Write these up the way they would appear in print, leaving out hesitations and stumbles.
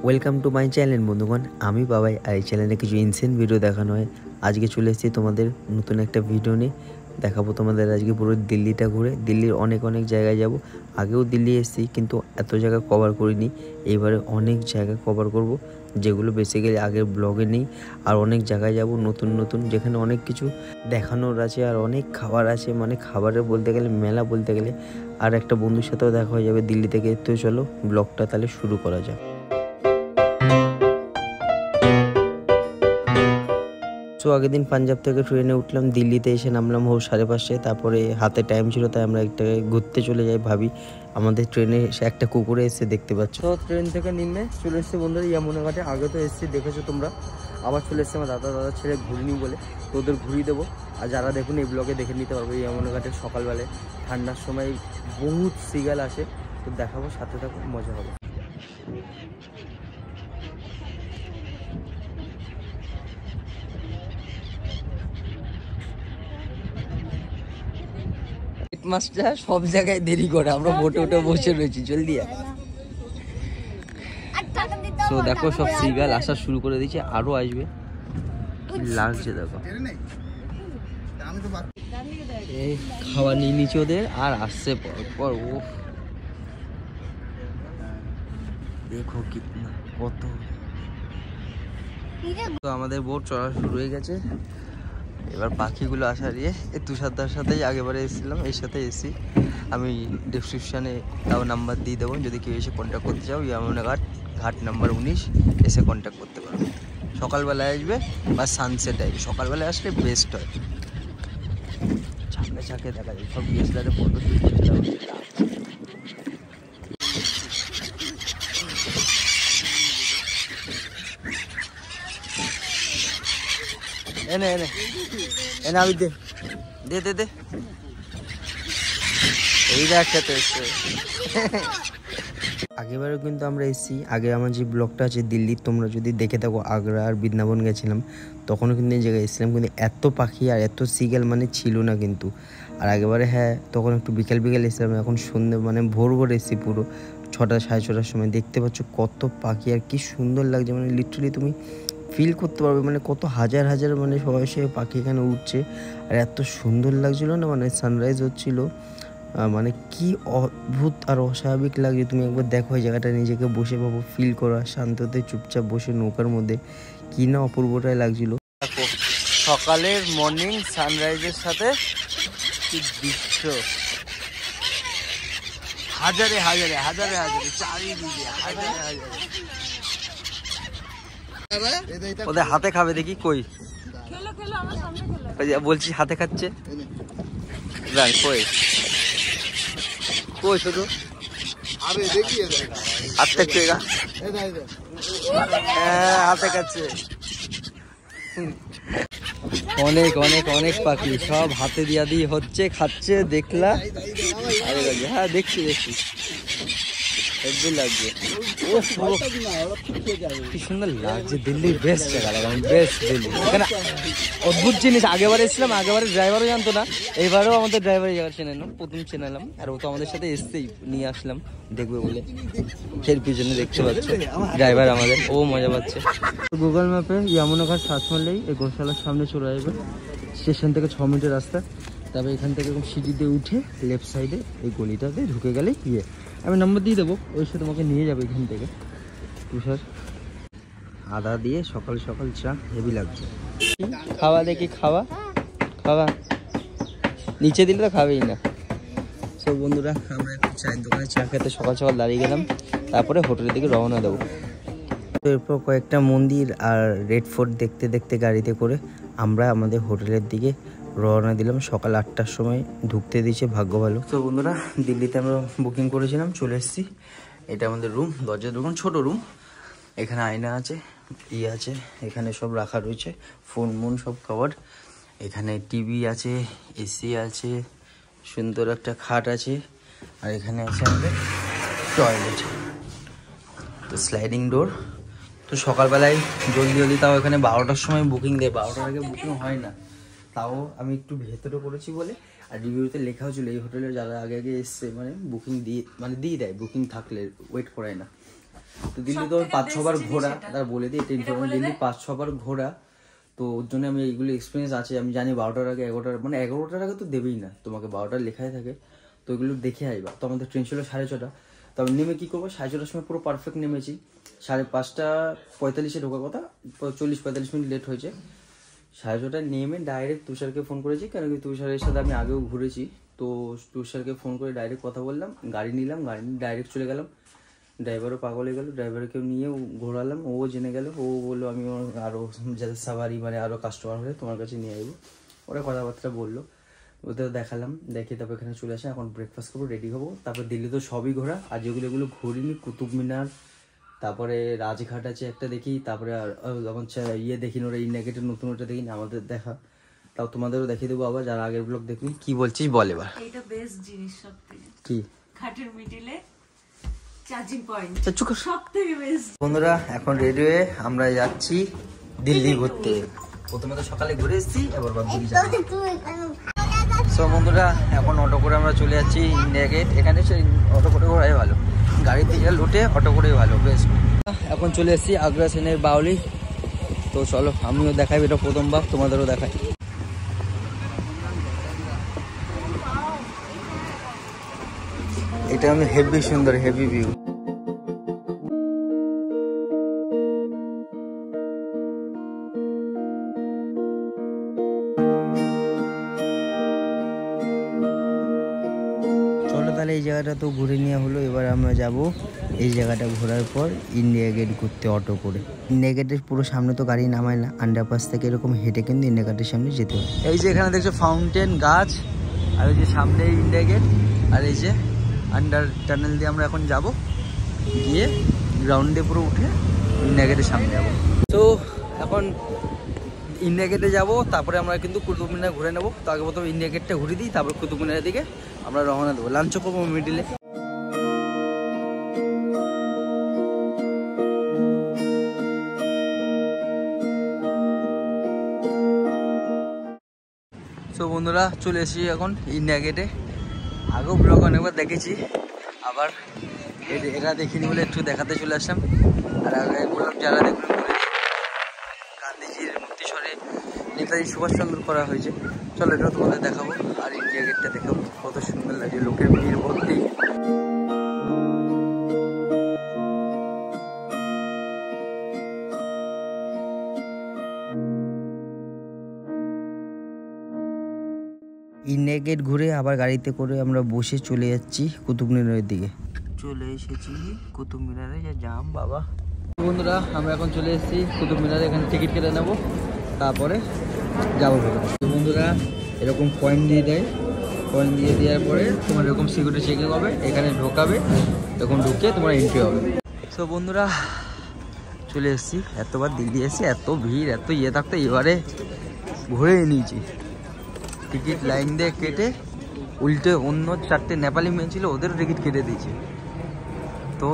Welcome to my channel বন্ধুগণ, আমি বাবাই। আর এই চ্যানেলে কিছু ইনসেন্ট ভিডিও দেখানো হয়। আজকে চলে এসেছি তোমাদের নতুন একটা ভিডিও নিয়ে। দেখাবো তোমাদের আজকে পুরো দিল্লিটা ঘুরে। দিল্লির অনেক জায়গায় যাব। আগেও দিল্লি এসেছি কিন্তু এত জায়গা কভার করিনি। এইবারে অনেক জায়গা কভার করব, যেগুলো বেসিক্যালি আগের ব্লগে নেই। আর অনেক জায়গায় যাব নতুন যেখানে অনেক কিছু দেখানোর আছে আর অনেক খাবার আছে, মানে খাবারের বলতে গেলে মেলা বলতে গেলে। আর একটা বন্ধুর সাথেও দেখা হয়ে যাবে দিল্লি থেকে। তো চলো ব্লগটা তাহলে শুরু করা যাক। সো আগের দিন পাঞ্জাব থেকে ট্রেনে উঠলাম, দিল্লিতে এসে নামলাম ভোর 5:30টায়। তারপরে হাতে টাইম ছিল তাই আমরা একটা ঘুরতে চলে যাই ভাবি। আমাদের ট্রেনে এসে একটা কুকুরে এসে দেখতে পাচ্ছ। তো ট্রেন থেকে নেমে চলে এসছে বন্ধুরা ইয়ামুনা ঘাটে। আগে তো এসেছি, দেখেছো তোমরা। আবার চলে এসছে আমার দাদা ছেড়ে ঘুরিনি বলে, তো ওদের ঘুরিয়ে দেবো। আর যারা দেখুন এই ব্লগে দেখে নিতে পারবো ইয়ামুনা ঘাটে সকালবেলায় ঠান্ডার সময় বহুত সিগাল আসে। তো দেখাবো, সাথে থাকো, মজা হবে। মাস্টার সব জায়গায় দেরি করে, আমরা বোটে উঠে বসে রয়েছি, জলদি আয়। তো দেখো সব সিগাল আসা শুরু করে দিয়েছে, আরো আসবে। কি লাগছে দেখো, এই খাওয়া নিয়ে নিচে ওদের আর আসছে পর। ও দেখো কিতনা কত। তো আমাদের বোট চলা শুরু হয়ে গেছে। এবার পাখিগুলো আসার এই তুষারদার সাথেই আগেবারে এসেছিলাম, এর সাথে এসি। আমি ডিসক্রিপশানে তাও নাম্বার দিয়ে দেবো, যদি কেউ এসে কন্ট্যাক্ট করতে চাও। ইয়ামুনা ঘাট নাম্বার 19 এসে কন্ট্যাক্ট করতে পারবে। সকালবেলায় আসবে বা সানসেট আসবে, সকালবেলায় আসলে বেস্ট হয়। চাকে চাকে দেখা যায় সব ডিএসএলআরে ফটো শুট করছিলাম। এনে এনে এনে আমি দে দে দে দে এইটা একসাথে এসছে। আগেবারও কিন্তু আমরা এসেছি। আগে আমার যে ব্লগটা আছে দিল্লির, তোমরা যদি দেখে থাকো, আগ্রা আর বৃন্দাবন গেছিলাম, তখনও কিন্তু এই জায়গায় এসেছিলাম। কিন্তু এত পাখি আর এত সিগেল মানে ছিল না কিন্তু। আর আগেবারে হ্যাঁ তখন একটু বিকেল এসেছিলাম, এখন সন্ধ্যে মানে ভোর এসেছি পুরো 6টা 6:30টার সময়। দেখতে পাচ্ছ কত পাখি আর কি সুন্দর লাগছে, মানে লিটারালি তুমি ফিল করতে পারবে মানে কত হাজার মানে সবাই পাখি এখানে উঠছে। আর এত সুন্দর লাগছিল না, মানে সানরাইজ হচ্ছিল, মানে কি অদ্ভুত আর অস্বাভাবিক লাগছে। তুমি একবার দেখো এই জায়গাটা, নিজেকে বসে পাবো ফিল করা, শান্ততে চুপচাপ বসে নৌকার মধ্যে, কি না অপূর্বটাই লাগছিল। দেখো সকালের মর্নিং সানরাইজের সাথে কি দৃশ্য, হাজারে চারিদিকে হাজারে। ওদের হাতে খাবে দেখি, কই বলছি হাতে খাচ্ছে কই কই শুধু হাতে খেয়েগা, হ্যাঁ হাতে খাচ্ছে। অনেক পাখি সব হাতে দিয়া দিয়ে হচ্ছে, খাচ্ছে, দেখলা? হ্যাঁ দেখছি হেব্বি লাগছে। কি সুন্দর লাগছে, দিল্লির বেস্ট জায়গা লাগে, বেস্ট দিল্লি। এখানে অদ্ভুত জিনিস, আগেবারে এসেছিলাম, আগেবারে ড্রাইভারও জানতো না, এইবারেও আমাদের ড্রাইভারের জায়গা চেনে না, প্রথম চেনালাম। আর ও তো আমাদের সাথে এসছেই, নিয়ে আসলাম দেখবে বলে। এর পিছনে দেখতে পাচ্ছ ড্রাইভার আমাদের, ও মজা পাচ্ছে। গুগল ম্যাপে ইয়ামুনা ঘাট সার্চ মারলেই এই গোশালার সামনে চলে যাবে। স্টেশন থেকে 6 মিনিটের রাস্তা। তারপরে এখান থেকে সিঁড়ি দিয়ে উঠে লেফট সাইডে এই গলিটাতে ঢুকে গেলে আমি নাম্বার দিয়ে দেবো, ওই সাথে তোমাকে নিয়ে যাবে এখান থেকে। তুষার আদা দিয়ে সকাল চা হেভি লাগছে। খাওয়া দেখি, খাওয়া নিচে দিলে তো খাবেই না। সব বন্ধুরা আমরা একটু চায়ের দোকানে চা খেতে সকাল দাঁড়িয়ে গেলাম, তারপরে হোটেলের দিকে রওনা দেবো। এরপর কয়েকটা মন্দির আর রেড ফোর্ট দেখতে গাড়িতে করে আমরা আমাদের হোটেলের দিকে রওনা দিলাম। সকাল 8টার সময় ঢুকতে দিয়েছে, ভাগ্য ভালো। তো বন্ধুরা দিল্লিতে আমরা বুকিং করেছিলাম, চলে এসেছি। এটা আমাদের রুম, দরজা দোকান, ছোট রুম। এখানে আয়না আছে, আছে, এখানে সব রাখা রয়েছে, ফোন সব কভার। এখানে টিভি আছে, এসি আছে, সুন্দর একটা খাট আছে। আর এখানে আছে আমাদের টয়লেট, তো স্লাইডিং ডোর। তো সকালবেলায় জলদি তাও এখানে 12টার সময় বুকিং দেয়, 12টার আগে বুকিং হয় না। তাও আমি একটু ভেতরে করেছি বলে, আর রিভিউতে লেখাও ছিল এই হোটেলে যারা আগে এসছে মানে বুকিং দিয়ে দেয়, বুকিং থাকলে ওয়েট করায় না। তো দিল্লি তো 5-6 বার ঘোরা, তার বলে দিই এটা ইনফরমেশন, দিল্লি 5-6 বার ঘোরা। তো ওর জন্য আমি এইগুলো এক্সপিরিয়েন্স আছে, আমি জানি 12টার আগে 11টার মানে 11টার আগে তো দেবেই না তোমাকে, 12টার লেখাই থাকে। তো ওইগুলো দেখে আইবা। তো আমাদের ট্রেন ছিল 6:30, তবে নেমে কী করবো 6:30 সময় পুরো পারফেক্ট নেমেছি। 5:45 ঢোকার কথা, 40-45 মিনিট লেট হয়েছে। 6:30 নেমে ডাইরেক্ট তুষারকে ফোন করেছি, কেন কি তুষারের সাথে আমি আগেও ঘুরেছি। তো তুষারকে ফোন করে ডাইরেক্ট কথা বললাম, গাড়ি নিলাম, গাড়ি নিয়ে ডাইরেক্ট চলে গেলাম। ড্রাইভারও পাগল হয়ে গেলো, ড্রাইভারকেও নিয়ে ঘোরালাম, ও জেনে গেল। ও বললো আমি আরও যাদের সাবারি মানে আরও কাস্টমার হলে তোমার কাছে নিয়ে আসবো। ওরা কথাবার্তা বললো, ওদের দেখালাম, দেখে তারপর এখানে চলে আসে। এখন ব্রেকফাস্ট করবো, রেডি হবো। তারপর দিল্লি তো সবই ঘোরা, আর যেগুলো ঘুরিনি, কুতুব মিনার, তারপরে রাজঘাট আছে একটা দেখি, তারপরে আর যখন ইয়ে দেখিনি, ওরা ইন্ডিয়া গেটের নতুন ওটা দেখিনি, আমাদের দেখা। তাও তোমাদেরও দেখিয়ে দেবো আবার, যারা আগের ব্লগ দেখবি। কি বলছিস বল এবার। এইটা বেস্ট জিনিস সবথেকে, কি ঘাটের মিডিলে চার্জিং পয়েন্ট সবথেকে বেস্ট। বন্ধুরা এখন রেডি হয়ে আমরা যাচ্ছি দিল্লি ঘুরতে। প্রথমে তো সকালে ঘুরে এসেছি, এবার দিল্লি যাবো। সো বন্ধুরা এখন অটো করে আমরা চলে যাচ্ছি ইন্ডিয়া গেট। এখানে সে অটো করে ঘোরাই ভালো, গাড়িতে যা লুটে অটো করেই ভালো, বেস্ট। এখন চলে এসেছি আগ্রা সেনের বাউলি। তো চলো আমিও দেখাই, এটা প্রথমবার তোমাদেরও দেখাই। এটা আমি হেভি সুন্দর, হেভি ভিউ। চলো তাহলে এই জায়গাটা তো ঘুরে নেওয়া হলো, এবার আমরা যাব এই জায়গাটা ঘোরার পর ইন্ডিয়া গেট ঘুরতে অটো করে। ইন্ডিয়া গেটের পুরো সামনে তো গাড়ি নামায় না, আন্ডারপাস থেকে এরকম হেঁটে কিন্তু ইন্ডিয়া গেটের সামনে যেতে হবে। এই যে এখানে দেখছো ফাউন্টেন, গাছ, আর ওই যে সামনে ইন্ডিয়া গেট, আর এই যে আন্ডার টানেল দিয়ে আমরা এখন যাব, গিয়ে গ্রাউন্ডে পুরো উঠে ইন্ডিয়া গেটের সামনে যাবো। তো এখন ইন্ডিয়া গেটে যাবো, তারপরে আমরা কিন্তু কুতুব মিনার ঘুরে নেবো। তো আগে প্রথমে ইন্ডিয়া গেটটা ঘুরে দিই, তারপর কুতুব মিনারের দিকে আমরা রওনা দেবো। লাঞ্চও করবো মিডিলে। তো বন্ধুরা চলে এসেছি এখন ইন্ডিয়া গেটে। আগেও ব্লগ অনেকবার দেখেছি, আবার এটা দেখিনি বলে একটু দেখাতে চলে আসলাম। আর আগে বললাম যারা দেখবেন গান্ধীজির মূর্তি সরে নেতাজি সুভাষচন্দ্র করা হয়েছে। চলো এটা তোমাদের দেখাবো, আর ইন্ডিয়া গেটটা দেখাবো, কত সুন্দর লাগে, লোকের ভিড় ভর্তি। ইন্ডিয়া গেট ঘুরে আবার গাড়িতে করে আমরা বসে চলে যাচ্ছি কুতুব মিনারের দিকে। চলে এসেছি কুতুব মিনারে, যা জাম বাবা। বন্ধুরা আমরা এখন চলে এসেছি কুতুব মিনারে, এখানে টিকিট কেটে নেবো, তারপরে যাবো ভেতরে। বন্ধুরা এরকম কয়েন দিয়ে দেয়, কয়েন দিয়ে দেওয়ার পরে তোমার এরকম সিকিউরিটি চেকিং হবে, এখানে ঢোকাবে, এরকম ঢুকে তোমার এন্ট্রি হবে। তো বন্ধুরা চলে এসেছি, এতবার দিল্লি এসে এত ভিড় এত ইয়ে থাকতো, এবারে ঘুরে নিয়েছি। টিকিট লাইন দিয়ে কেটে উল্টে অন্য 4টে নেপালি মেয়ে ছিল, ওদেরও টিকিট কেটে দিয়েছে। তো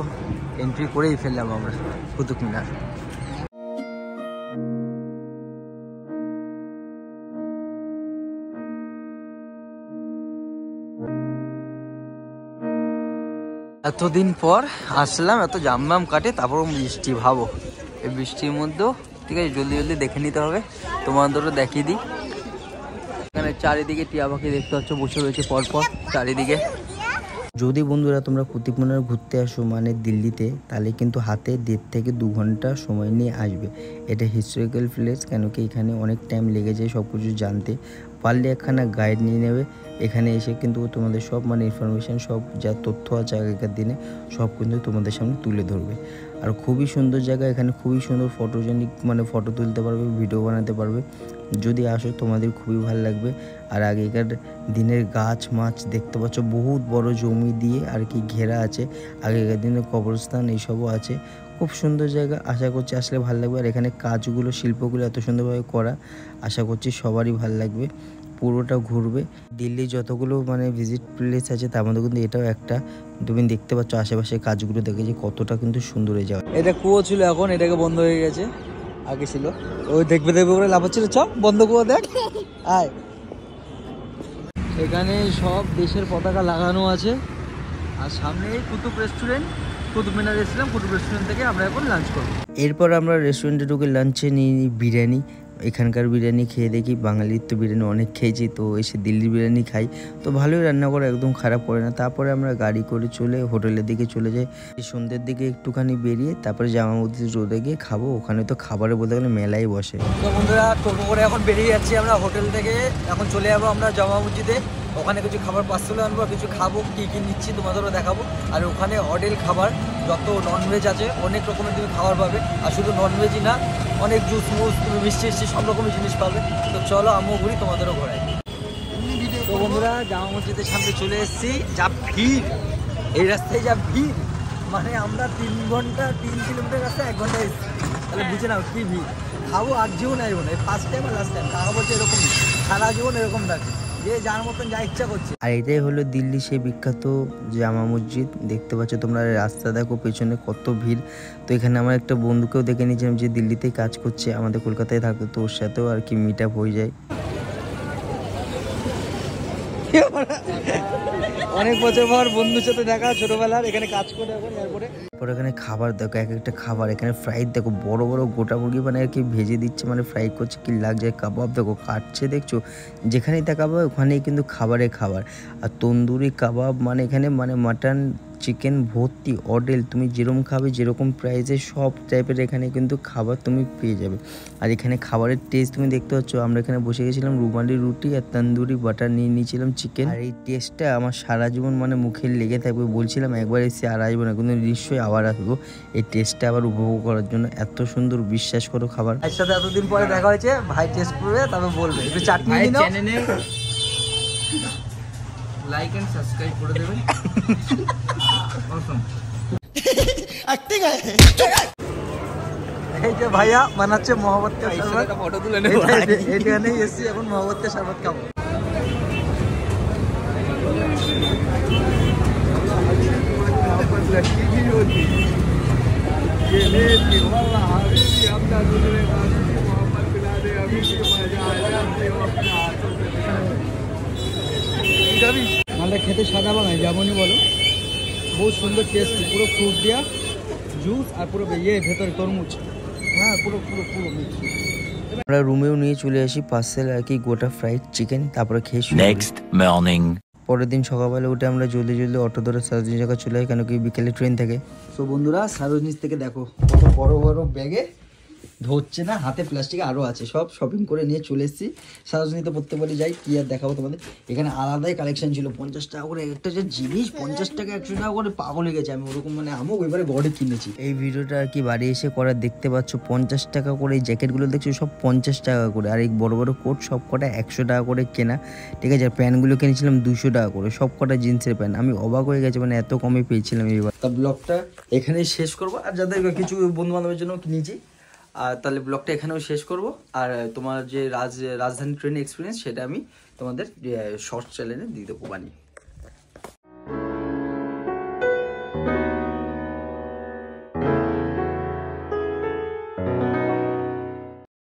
এন্ট্রি করেই ফেললাম আমরা কুতুব মিনার। এতদিন পর আসলাম, এত জাম কাটে, তারপর বৃষ্টি, ভাবো এই বৃষ্টির মধ্যেও। ঠিক আছে, জলদি জলদি দেখে নিতে হবে, তোমাদেরও দেখিয়ে দিই। এখানে চারিদিকে টিয়া পাখি দেখতে পাচ্ছ, বসে রয়েছে পরপর চারিদিকে। যদি বন্ধুরা তোমরা কুতুব মিনার ঘুরতে আসো মানে দিল্লিতে, তাহলে কিন্তু হাতে 1.5 থেকে 2 ঘন্টা সময় নিয়ে আসবে। এটা হিস্টোরিক্যাল প্লেস, কেন কি এখানে অনেক টাইম লেগে যায় সব কিছু জানতে। পারলে একখানা গাইড নিয়ে নেবে, এখানে এসে কিন্তু তোমাদের সব মানে ইনফরমেশান, সব যা তথ্য আছে আগেকার দিনে সব কিন্তু তোমাদের সামনে তুলে ধরবে। আর খুবই সুন্দর জায়গা, এখানে খুবই সুন্দর ফটোজেনিক মানে ফটো তুলতে পারবে, ভিডিও বানাতে পারবে। যদি আসো তোমাদের খুবই ভালো লাগবে। আর আগেকার দিনের গাছ মাছ দেখতে পাচ্ছ, বহুত বড় জমি দিয়ে আর কি ঘেরা আছে, আগেকার দিনের কবরস্থান এইসবও আছে। খুব সুন্দর জায়গা, আশা করছি আসলে ভালো লাগবে। আর এখানে কাজগুলো শিল্পগুলো এত সুন্দরভাবে করা, আশা করছি সবারই ভালো লাগবে। পুরোটা ঘুরবে। দিল্লি যতগুলো মানে ভিজিট প্লেস আছে তার মধ্যে কিন্তু এটাও একটা। তুমি দেখতে পাচ্ছ আশেপাশে কাজগুলো দেখে যে কতটা কিন্তু সুন্দর হয়ে যাবে। এটা কুয়ো ছিল, এখন এটাকে বন্ধ হয়ে গেছে, আগে ছিল। ওই দেখবে করে লাভ হচ্ছিল, চ বন্ধ কুয়ো দেখ, আয়। এখানে সব দেশের পতাকা লাগানো আছে, আর সামনে কুতুব রেস্টুরেন্ট, কুতুব মিনার এসেছিলাম, কুতুব রেস্টুরেন্ট থেকে আমরা এখন লাঞ্চ করবো। এরপর আমরা রেস্টুরেন্টে ঢুকে লাঞ্চে নিয়ে নিই বিরিয়ানি। এখানকার বিরিয়ানি খেয়ে দেখি, বাঙালির তো বিরিয়ানি অনেক খেয়েছি, তো এসে দিল্লির বিরিয়ানি খাই, তো ভালোই রান্না করে, একদম খারাপ করে না। তারপরে আমরা গাড়ি করে চলে হোটেলের দিকে চলে যাই। সন্ধ্যের দিকে একটুখানি বেরিয়ে তারপরে জামা মসজিদ রোডে গিয়ে খাবো। ওখানে তো খাবারে বলতে গেলে মেলাই বসে। তো বন্ধুরা টোটো করে এখন বেরিয়ে যাচ্ছি আমরা হোটেল থেকে। এখন চলে যাবো আমরা জামা মসজিদে। ওখানে কিছু খাবার পার্সেল আনবো, কিছু খাবো, কী কী নিচ্ছি তোমাদেরও দেখাবো। আর ওখানে হোটেল খাবার যত ননভেজ আছে অনেক রকমের তুমি খাবার পাবে। আর শুধু ননভেজই না, অনেক জুস মুস, তুমি মিষ্টি মিষ্টি সব রকমের জিনিস পাবে। তো চলো আমিও ঘুরি, তোমাদেরও ঘোরাই। তো বন্ধুরা জামা মসজিদের সামনে চলে এসেছি। যা ভিড়, এই রাস্তায় যা ভিড়, মানে আমরা 3 কিলোমিটার রাস্তা 1 ঘন্টা এসেছি, তাহলে বুঝে নাও কি ভিড়। খাবো আর জীবন আসবো না, ফার্স্ট টাইম আর লাস্ট টাইম। কাকা বলছে এরকমই সারা জীবন এরকম থাকে, যে যার মতন যা ইচ্ছা করছে। আর এটাই হলো দিল্লি সেই বিখ্যাত জামা মসজিদ। দেখতে পাচ্ছ তোমরা, রাস্তা দেখো পেছনে কত ভিড়। তো এখানে আমার একটা বন্ধুকেও দেখে নিয়েছিলাম যে দিল্লিতেই কাজ করছে, আমাদের কলকাতায় থাকতো, তো ওর সাথেও আর কি মিট আপ হয়ে যায়। অনেক বছর পর বন্ধুর সাথে দেখা, ছোটবেলার, এখানে কাজ করে এখন এয়ারপোর্টে। পরে এখানে খাবার দেখো, এক একটা খাবার। এখানে ফ্রাই দেখো, বড় বড় গোটা মুরগি মানে আর কি ভেজে দিচ্ছে, মানে ফ্রাই করছে, কি লাগছে। কাবাব দেখো কাটছে, দেখছো, যেখানেই তাকাবো ওখানেই কিন্তু খাবারে খাবার। আর তন্দুরি কাবাব, মানে এখানে মানে মাটন চিকেন ভর্তি অডেল, তুমি যেরকম খাবে যেরকম প্রাইসে সব টাইপের এখানে কিন্তু খাবার তুমি পেয়ে যাবে। আর এখানে খাবারের টেস্ট তুমি দেখতে পাচ্ছ। আমরা এখানে বসে গেছিলাম রুমালি রুটি আর তন্দুরি বাটার নিয়ে নিয়েছিলাম চিকেন। আর এই টেস্টটা আমার সারা জীবন মানে মুখে লেগে থাকবে। বলছিলাম একবার এসে আর আসবো না, কিন্তু নিশ্চয়ই আবার আসবো এই টেস্টটা আবার উপভোগ করার জন্য। এত সুন্দর, বিশ্বাস করো খাবার। ভাইয়ের সাথে এতদিন পরে দেখা হয়েছে, ভাই টেস্ট করবে তারপর বলবে। একটু চাটনি দিন, চ্যানেলে লাইক এন্ড সাবস্ক্রাইব করে দেবেন। এই যে ভাইয়া বানাচ্ছে মহব্বত কা শরবত, ফটো তুলে নেব। এখানে এসেছি এখন মহব্বত কা শরবত খাবো। মালটা খেতে সাদা বানায় যেমনই বলো, বহুত সুন্দর টেস্ট, পুরো ফ্রুট দেওয়া জুস আর পুরো ভেতরে তরমুজ। হ্যাঁ পুরো পুরো পুরো মিক্স। আমরা রুমেও নিয়ে চলে আসি পার্সেল আর কি গোটা ফ্রাইড চিকেন, তারপরে খেয়ে নেক্সট মর্নিং। পরের দিন সকালবেলা উঠে আমরা জলদি জলদি অটো ধরে সারোজনি জায়গা চলে যাই, কেন কি বিকেলে ট্রেন থাকে। সো বন্ধুরা সারোজনি থেকে দেখো কত বড় বড় ব্যাগে, ধরছে না, হাতে প্লাস্টিক আরও আছে, সব শপিং করে নিয়ে চলে এসেছি। সারোজনিতে প্রত্যেকবারই যাই, কি আর দেখাবো তোমাদের। এখানে আলাদাই কালেকশন ছিল, 50 টাকা করে একটা যে জিনিস, 50 টাকা 100 টাকা করে পাগল হয়ে গেছে। আমি ওরকম মানে আমিও এবারে বড় কিনেছি। এই ভিডিওটা আর কি বাড়ি এসে করা, দেখতে পাচ্ছ 50 টাকা করে এই জ্যাকেটগুলো দেখছো সব 50 টাকা করে। আর এই বড় বড় কোট সব কটা 100 টাকা করে কেনা, ঠিক আছে। আর প্যান্টগুলো কিনেছিলাম 200 টাকা করে, সব কটা জিন্সের প্যান্ট। আমি অবাক হয়ে গেছি, মানে এত কমে পেয়েছিলাম এইবার। তা ব্লগটা এখানেই শেষ করবো। আর যাদের কিছু বন্ধু বান্ধবের জন্য কিনেছি, আর তাহলে ব্লগটা এখানেও শেষ করব। আর তোমার যে রাজধানী ট্রেন এক্সপিরিয়েন্স, সেটা আমি তোমাদের শর্টস চ্যানেলে দিয়ে দেবো বানিয়ে।